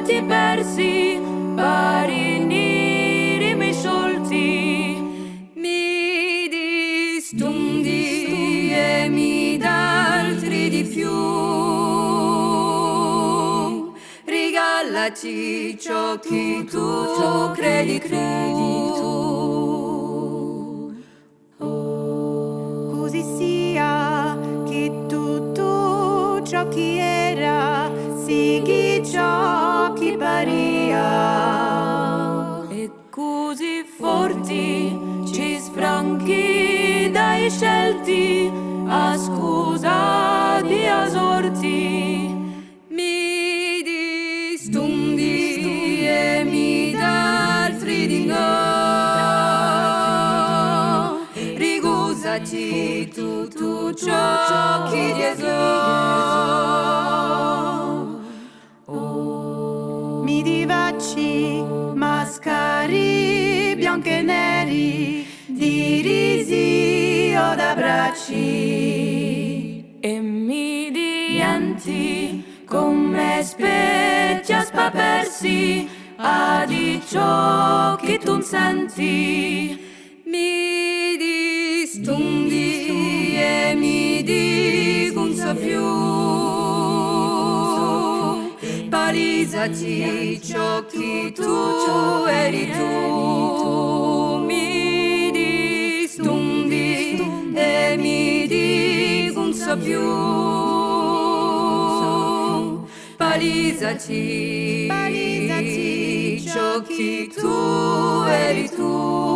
stati persi, mariniri mi sciolti, mi distundi e mi dà altri di più. Regalaci ciò che tu credi tu. Così sia che tutto ciò che era sigui ciò che paria, E così forti ci sfranchi dai scelti, a scusa di esorti, mi distundi e mi dà altri di no. Rigusaci tutto ciò che mi divacci mascari bianchi e neri di risi o d'abbracci, e mi dianti come specchia spapersi a di ciò che tu senti, mi distundi e mi dico non so più. Palisaci ciò che tu eri tu, mi distundi e mi dico non so più. Palisaci ciò che tu eri tu.